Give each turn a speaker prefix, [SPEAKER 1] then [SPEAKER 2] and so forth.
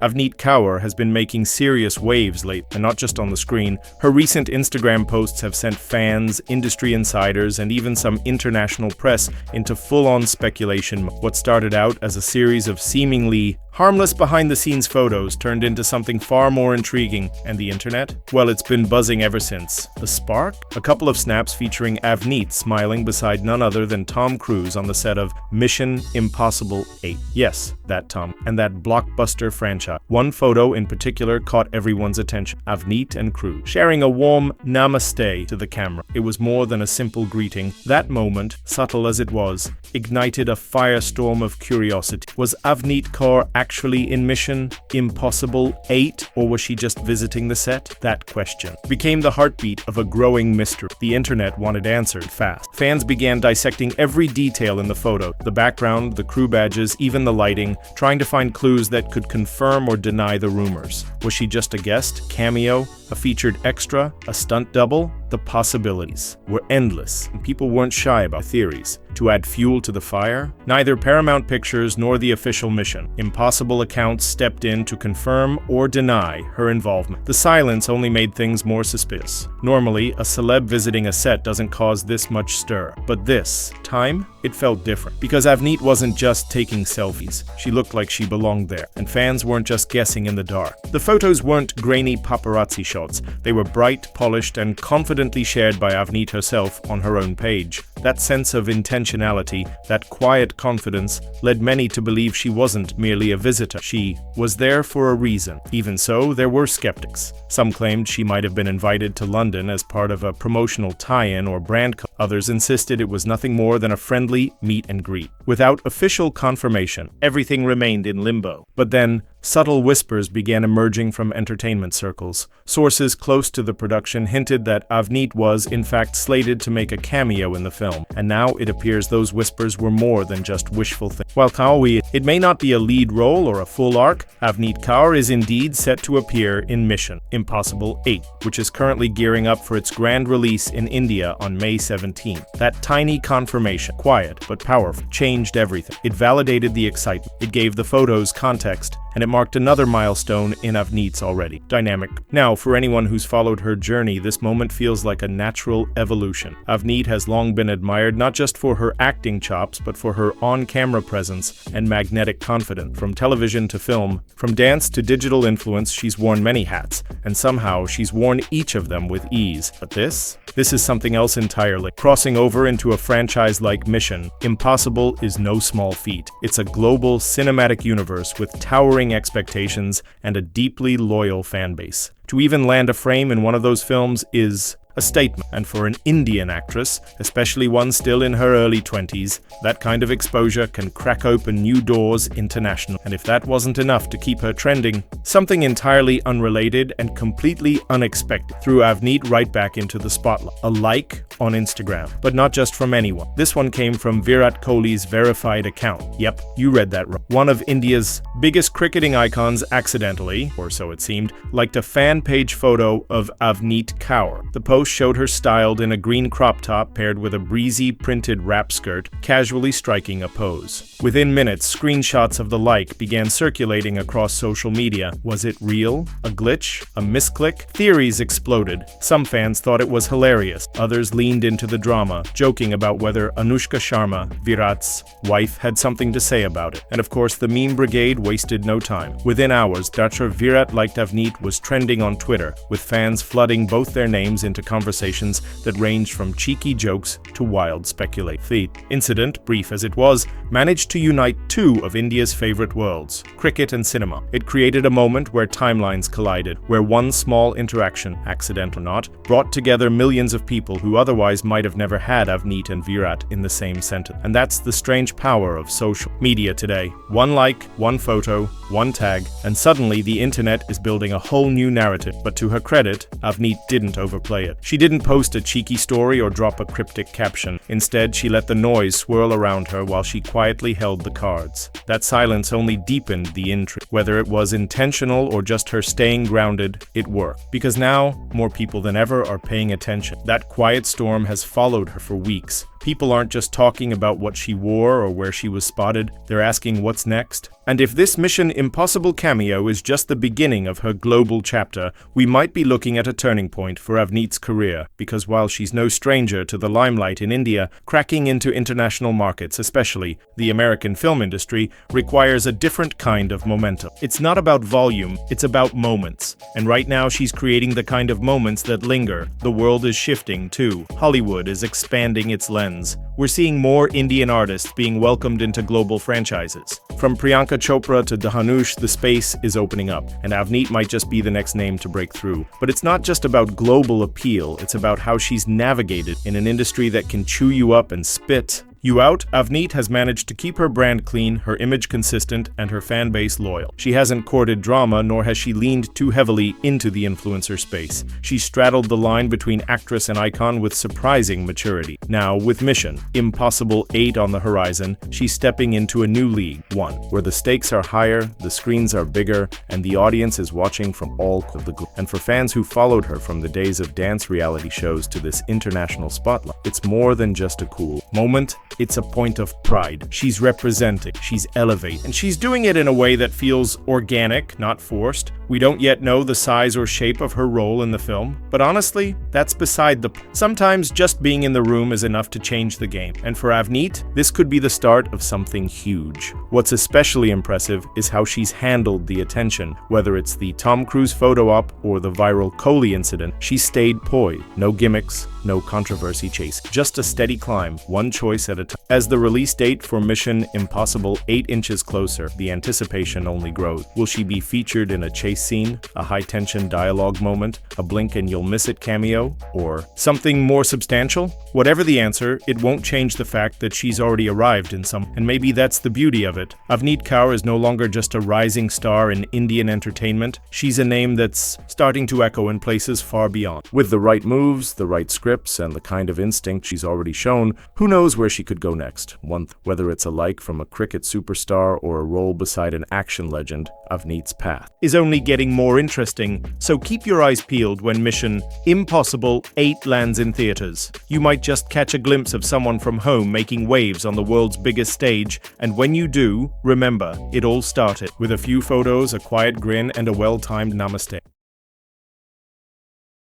[SPEAKER 1] Avneet Kaur has been making serious waves lately, and not just on the screen. Her recent Instagram posts have sent fans, industry insiders, and even some international press into full-on speculation. What started out as a series of seemingly harmless behind-the-scenes photos turned into something far more intriguing. And the internet? Well, it's been buzzing ever since. The spark? A couple of snaps featuring Avneet smiling beside none other than Tom Cruise on the set of Mission Impossible 8. Yes, that Tom. And that blockbuster franchise. One photo in particular caught everyone's attention. Avneet and Cruise sharing a warm namaste to the camera. It was more than a simple greeting. That moment, subtle as it was, ignited a firestorm of curiosity. Was Avneet Kaur actually in Mission Impossible 8, or was she just visiting the set? That question became the heartbeat of a growing mystery. The internet wanted answered fast. Fans began dissecting every detail in the photo, the background, the crew badges, even the lighting, trying to find clues that could confirm or deny the rumors. Was she just a guest, cameo, a featured extra, a stunt double? The possibilities were endless, and people weren't shy about theories. To add fuel to the fire, neither Paramount Pictures nor the official Mission Impossible accounts stepped in to confirm or deny her involvement. The silence only made things more suspicious. Normally, a celeb visiting a set doesn't cause this much stir, but this time, it felt different. Because Avneet wasn't just taking selfies, she looked like she belonged there, and fans weren't just guessing in the dark. The photos weren't grainy paparazzi shots, they were bright, polished, and confidently shared by Avneet herself on her own page. That sense of intentionality, that quiet confidence, led many to believe she wasn't merely a visitor. She was there for a reason. Even so, there were skeptics. Some claimed she might have been invited to London as part of a promotional tie-in or brand. Others insisted it was nothing more than a friendly meet and greet. Without official confirmation, everything remained in limbo. But then, subtle whispers began emerging from entertainment circles. Sources close to the production hinted that Avneet was, in fact, slated to make a cameo in the film, and now it appears those whispers were more than just wishful thinking. While it may not be a lead role or a full arc, Avneet Kaur is indeed set to appear in Mission Impossible 8, which is currently gearing up for its grand release in India on May 17. That tiny confirmation, quiet but powerful, changed everything. It validated the excitement, it gave the photos context, and it marked another milestone in Avneet's already dynamic. Now, for anyone who's followed her journey, this moment feels like a natural evolution. Avneet has long been admired not just for her acting chops, but for her on-camera presence and magnetic confidence. From television to film, from dance to digital influence, she's worn many hats, and somehow she's worn each of them with ease. But this is something else entirely. Crossing over into a franchise like Mission Impossible is no small feat. It's a global cinematic universe with towering expectations and a deeply loyal fan base. To even land a frame in one of those films is a statement, and for an Indian actress, especially one still in her early 20s, that kind of exposure can crack open new doors international. And if that wasn't enough to keep her trending, something entirely unrelated and completely unexpected threw Avneet right back into the spotlight. A like on Instagram, but not just from anyone. This one came from Virat Kohli's verified account. Yep, you read that right. One of India's biggest cricketing icons accidentally, or so it seemed, liked a fan page photo of Avneet Kaur. The post showed her styled in a green crop top paired with a breezy printed wrap skirt, casually striking a pose. Within minutes, screenshots of the like began circulating across social media. Was it real? A glitch? A misclick? Theories exploded. Some fans thought it was hilarious. Others leaned into the drama, joking about whether Anushka Sharma, Virat's wife, had something to say about it. And of course, the meme brigade wasted no time. Within hours, Dr. Virat liked Avneet was trending on Twitter, with fans flooding both their names into conversations that ranged from cheeky jokes to wild speculation. The incident, brief as it was, managed to unite two of India's favorite worlds, cricket and cinema. It created a moment where timelines collided, where one small interaction, accidental or not, brought together millions of people who otherwise might have never had Avneet and Virat in the same sentence. And that's the strange power of social media today. One like, one photo, one tag, and suddenly the internet is building a whole new narrative. But to her credit, Avneet didn't overplay it. She didn't post a cheeky story or drop a cryptic caption. Instead, she let the noise swirl around her while she quietly held the cards. That silence only deepened the intrigue. Whether it was intentional or just her staying grounded, it worked. Because now, more people than ever are paying attention. That quiet storm has followed her for weeks. People aren't just talking about what she wore or where she was spotted, they're asking what's next. And if this Mission Impossible cameo is just the beginning of her global chapter, we might be looking at a turning point for Avneet's career, because while she's no stranger to the limelight in India, cracking into international markets, especially the American film industry, requires a different kind of momentum. It's not about volume, it's about moments. And right now she's creating the kind of moments that linger. The world is shifting too. Hollywood is expanding its lens. We're seeing more Indian artists being welcomed into global franchises. From Priyanka Chopra to Dhanush, the space is opening up, and Avneet might just be the next name to break through. But it's not just about global appeal, it's about how she's navigated in an industry that can chew you up and spit you out. Avneet has managed to keep her brand clean, her image consistent, and her fan base loyal. She hasn't courted drama, nor has she leaned too heavily into the influencer space. She straddled the line between actress and icon with surprising maturity. Now, with Mission Impossible 8 on the horizon, she's stepping into a new league, one where the stakes are higher, the screens are bigger, and the audience is watching from all of the globe. And for fans who followed her from the days of dance reality shows to this international spotlight, it's more than just a cool moment. It's a point of pride. She's representing, she's elevating, and she's doing it in a way that feels organic, not forced. We don't yet know the size or shape of her role in the film, but honestly, that's beside the point. Sometimes just being in the room is enough to change the game. And for Avneet, this could be the start of something huge. What's especially impressive is how she's handled the attention. Whether it's the Tom Cruise photo op or the viral Kohli incident, she stayed poised. No gimmicks, no controversy chase, just a steady climb, one choice at a time. As the release date for Mission Impossible 8 inches closer, the anticipation only grows. Will she be featured in a chase scene, a high-tension dialogue moment, a blink and you'll miss it cameo, or something more substantial? Whatever the answer, it won't change the fact that she's already arrived in some, and maybe that's the beauty of it. Avneet Kaur is no longer just a rising star in Indian entertainment. She's a name that's starting to echo in places far beyond. With the right moves, the right scripts, and the kind of instinct she's already shown, who knows where she could go next. Whether it's a like from a cricket superstar or a role beside an action legend, Avneet's path is only getting more interesting, so keep your eyes peeled when Mission Impossible 8 lands in theaters. You might just catch a glimpse of someone from home making waves on the world's biggest stage, and when you do, remember, it all started with a few photos, a quiet grin, and a well-timed namaste.